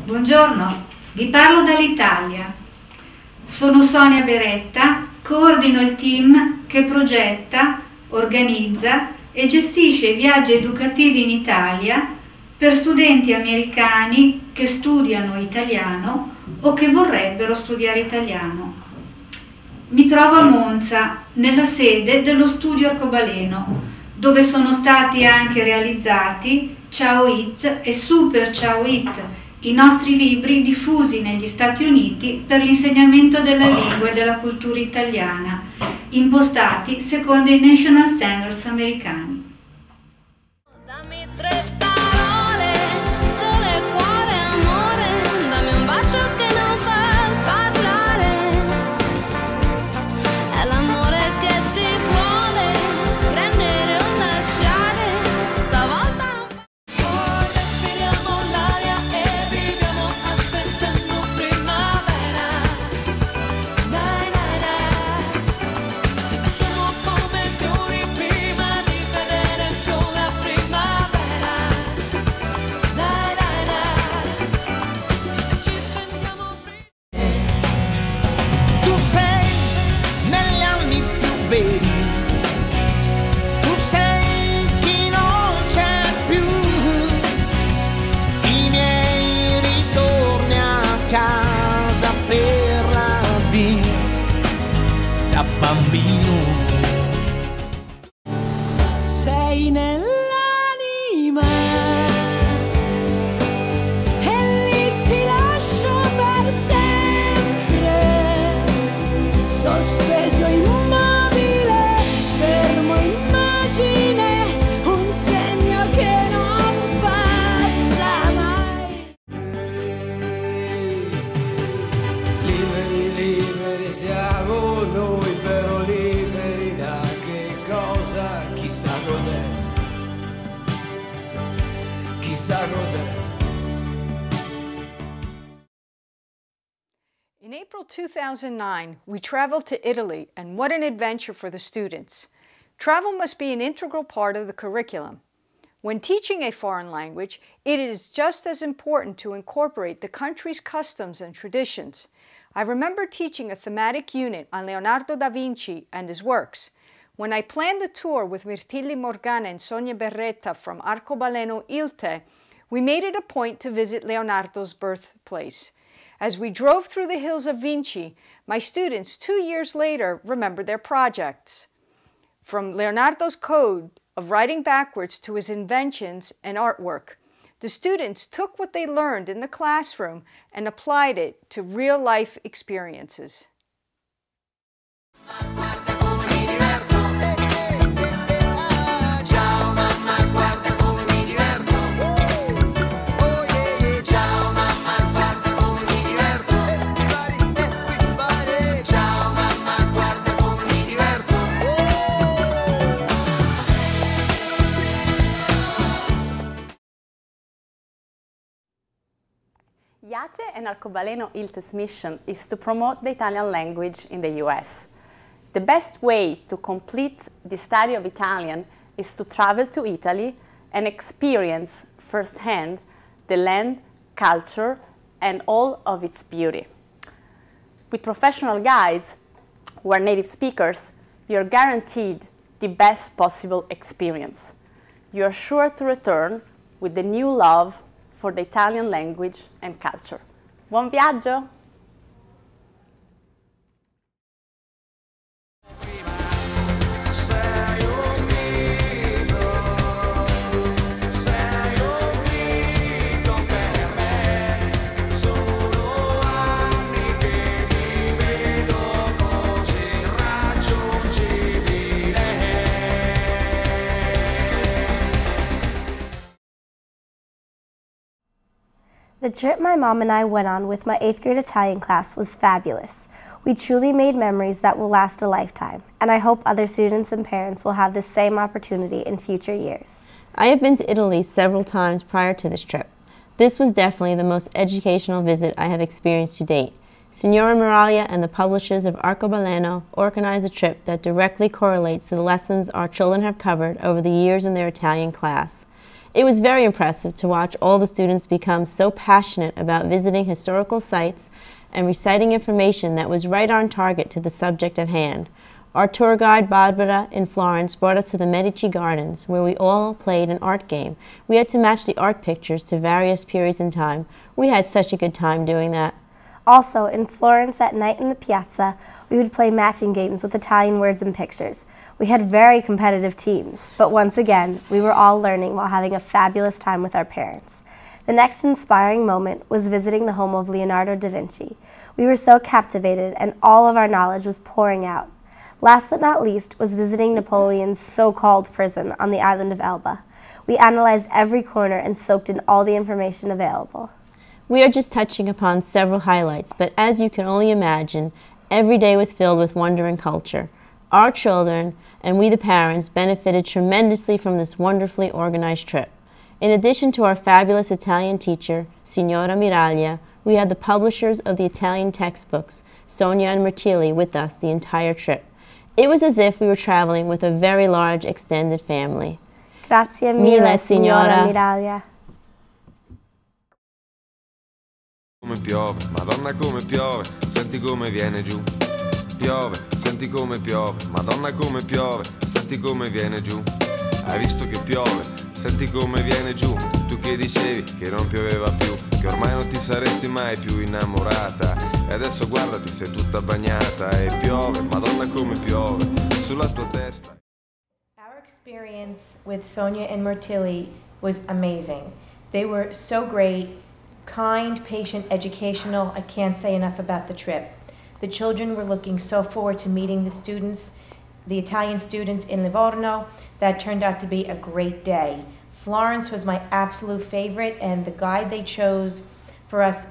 Buongiorno, vi parlo dall'Italia. Sono Sonia Beretta, coordino il team che progetta, organizza e gestisce viaggi educativi in Italia per studenti americani che studiano italiano o che vorrebbero studiare italiano. Mi trovo a Monza, nella sede dello studio Arcobaleno, dove sono stati anche realizzati Ciao It e Super Ciao It, i nostri libri diffusi negli Stati Uniti per l'insegnamento della lingua e della cultura italiana, impostati secondo i National Standards americani. Dammi tre parole, sole, cuore, amore, dammi un bacio che non fa parlare, è l'amore che ti vuole prendere o lasciare, stavolta non fa. Respiriamo l'aria e viviamo aspettando primavera, dai dai dai, e siamo come fiori prima di vedere il sole a primavera, dai dai dai, ci sentiamo prima. Tu sei negli anni più veri, tu sei chi non c'è più, i miei ritorni a casa per la vita da bambino. Sei nell'anima e lì ti lascio per sempre, sospeso immobile, fermo immagine, un segno che non passa mai. Liberi, liberi siamo noi, però liberi da che cosa? Chissà cos'è, chissà cos'è. In April 2009, we traveled to Italy, and what an adventure for the students. Travel must be an integral part of the curriculum. When teaching a foreign language, it is just as important to incorporate the country's customs and traditions. I remember teaching a thematic unit on Leonardo da Vinci and his works. When I planned the tour with Mirtilli Morgana and Sonia Beretta from Arcobaleno Ilte, we made it a point to visit Leonardo's birthplace. As we drove through the hills of Vinci, my students 2 years later remembered their projects. From Leonardo's code of writing backwards to his inventions and artwork, the students took what they learned in the classroom and applied it to real-life experiences. IACE and Arcobaleno Ilte's mission is to promote the Italian language in the US. The best way to complete the study of Italian is to travel to Italy and experience firsthand the land, culture, and all of its beauty. With professional guides who are native speakers, you are guaranteed the best possible experience. You are sure to return with the new love for the Italian language and culture. Buon viaggio! The trip my mom and I went on with my 8th grade Italian class was fabulous. We truly made memories that will last a lifetime, and I hope other students and parents will have the same opportunity in future years. I have been to Italy several times prior to this trip. This was definitely the most educational visit I have experienced to date. Signora Miraglia and the publishers of Arcobaleno organized a trip that directly correlates to the lessons our children have covered over the years in their Italian class. It was very impressive to watch all the students become so passionate about visiting historical sites and reciting information that was right on target to the subject at hand. Our tour guide, Barbara, in Florence, brought us to the Medici Gardens, where we all played an art game. We had to match the art pictures to various periods in time. We had such a good time doing that. Also, in Florence at night in the piazza, we would play matching games with Italian words and pictures. We had very competitive teams, but once again, we were all learning while having a fabulous time with our parents. The next inspiring moment was visiting the home of Leonardo da Vinci. We were so captivated and all of our knowledge was pouring out. Last but not least was visiting Napoleon's so-called prison on the island of Elba. We analyzed every corner and soaked in all the information available. We are just touching upon several highlights, but as you can only imagine, every day was filled with wonder and culture. Our children, and we the parents, benefited tremendously from this wonderfully organized trip. In addition to our fabulous Italian teacher, Signora Miraglia, we had the publishers of the Italian textbooks, Sonia and Mirtilli, with us the entire trip. It was as if we were traveling with a very large extended family. Grazie mille, Signora Miraglia. Come piove, Madonna come piove, senti come viene giù. Piove, senti come piove, Madonna come piove, senti come viene giù. Hai visto che piove, senti come viene giù. Tu che dicevi che non pioveva più, che ormai non ti saresti mai più innamorata. E adesso guardati, sei tutta bagnata e piove, Madonna come piove, sulla tua testa. Our experience with Sonia and Mirtilli was amazing. They were so great. Kind, patient, educational. I can't say enough about the trip. The children were looking so forward to meeting the students, the Italian students in Livorno. That turned out to be a great day. Florence was my absolute favorite, and the guide they chose for us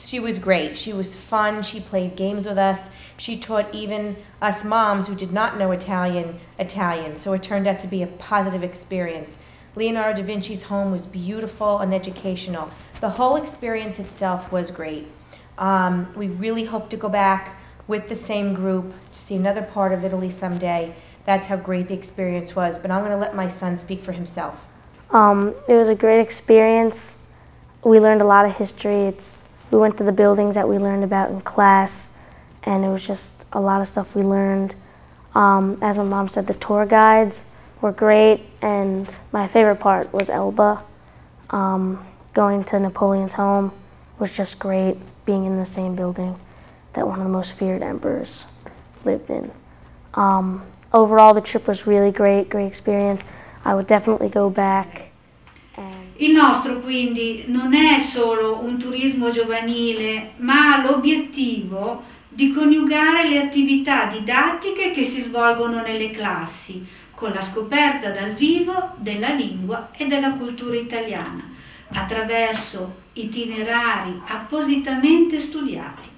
she was great. She was fun. She played games with us. She taught even us moms who did not know Italian, so it turned out to be a positive experience. Leonardo da Vinci's home was beautiful and educational. The whole experience itself was great. We really hope to go back with the same group to see another part of Italy someday. That's how great the experience was. But I'm going to let my son speak for himself. It was a great experience. We learned a lot of history. We went to the buildings that we learned about in class, and it was just a lot of stuff we learned. As my mom said, the tour guides were great, and my favorite part was Elba. Going to Napoleon's home was just great, being in the same building that one of the most feared emperors lived in. Overall, the trip was really great experience. I would definitely go back. Il nostro quindi non è solo un turismo giovanile, ma ha l'obiettivo di coniugare le attività didattiche che si svolgono nelle classi con la scoperta dal vivo della lingua e della cultura italiana, attraverso itinerari appositamente studiati.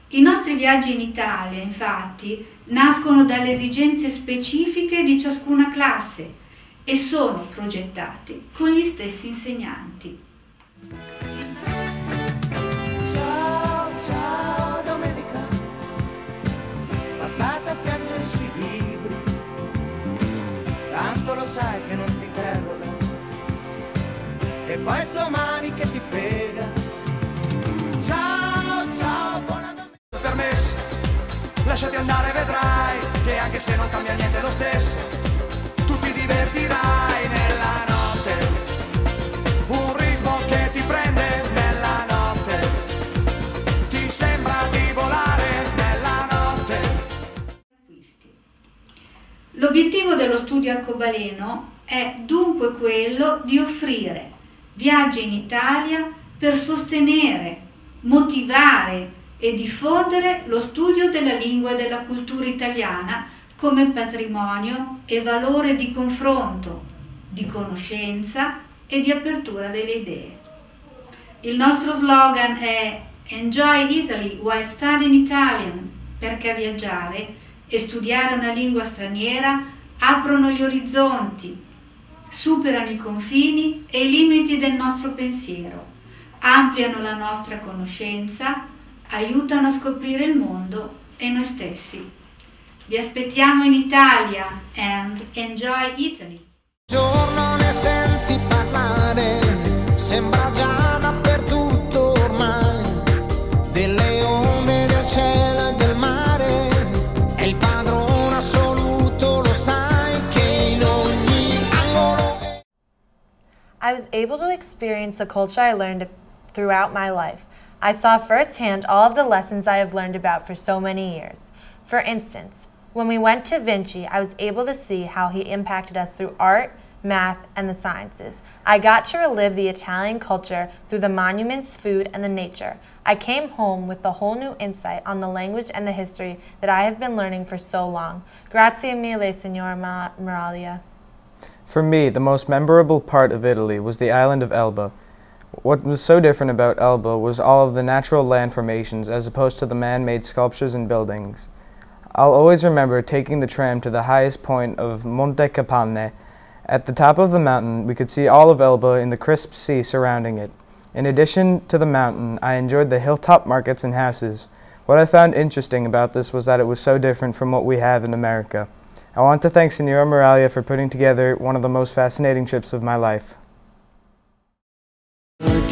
I nostri viaggi in Italia, infatti, nascono dalle esigenze specifiche di ciascuna classe e sono progettati con gli stessi insegnanti. Ciao, ciao domenica, passata a piangere sui libri, tanto lo sai che non ti interroga, e poi domani che ti frega. Ciao, ciao, buona domenica. Permesso, lasciati andare, vedrai che anche se non cambia niente lo stesso, tu ti divertirai nella notte, un ritmo che ti prende nella notte, ti sembra di volare nella notte. L'obiettivo dello studio arcobaleno è dunque quello di offrire viaggi in Italia per sostenere, motivare e diffondere lo studio della lingua e della cultura italiana come patrimonio e valore di confronto, di conoscenza e di apertura delle idee. Il nostro slogan è Enjoy Italy while studying Italian, perché viaggiare e studiare una lingua straniera aprono gli orizzonti, superano i confini e i limiti del nostro pensiero, ampliano la nostra conoscenza, aiutano a scoprire il mondo e noi stessi. Vi aspettiamo in Italia and enjoy Italy! Giorno ne senti parlare, sembra già dappertutto ormai, delle onde, del cielo e del mare, è il padrone assoluto, lo sai che in ogni angolo. I was able to experience the culture I learned throughout my life. I saw firsthand all of the lessons I have learned about for so many years. For instance, when we went to Vinci, I was able to see how he impacted us through art, math, and the sciences. I got to relive the Italian culture through the monuments, food, and the nature. I came home with a whole new insight on the language and the history that I have been learning for so long. Grazie mille, Signora Miraglia. For me, the most memorable part of Italy was the island of Elba. What was so different about Elba was all of the natural land formations as opposed to the man-made sculptures and buildings. I'll always remember taking the tram to the highest point of Monte Capanne. At the top of the mountain, we could see all of Elba in the crisp sea surrounding it. In addition to the mountain, I enjoyed the hilltop markets and houses. What I found interesting about this was that it was so different from what we have in America. I want to thank Signora Miraglia for putting together one of the most fascinating trips of my life. Il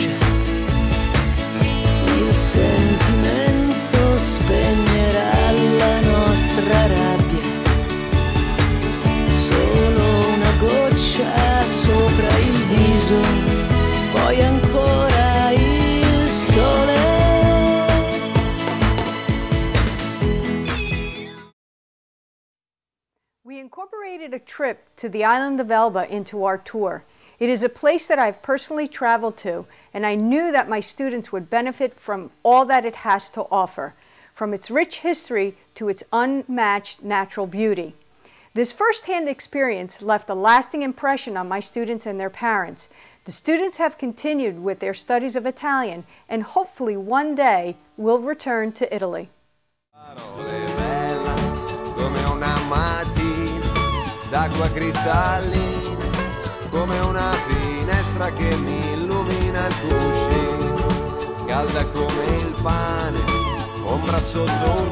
sentimento spegnerà la nostra rabbia, solo una goccia sopra il viso, poi ancora il sole. We incorporated a trip to the island of Elba into our tour. It is a place that I've personally traveled to, and I knew that my students would benefit from all that it has to offer, from its rich history to its unmatched natural beauty. This first-hand experience left a lasting impression on my students and their parents. The students have continued with their studies of Italian and hopefully one day will return to Italy. Come una mattina d'acqua cristallina, come una finestra che mi illumina il cuscino, calda come il pane, ombra sotto il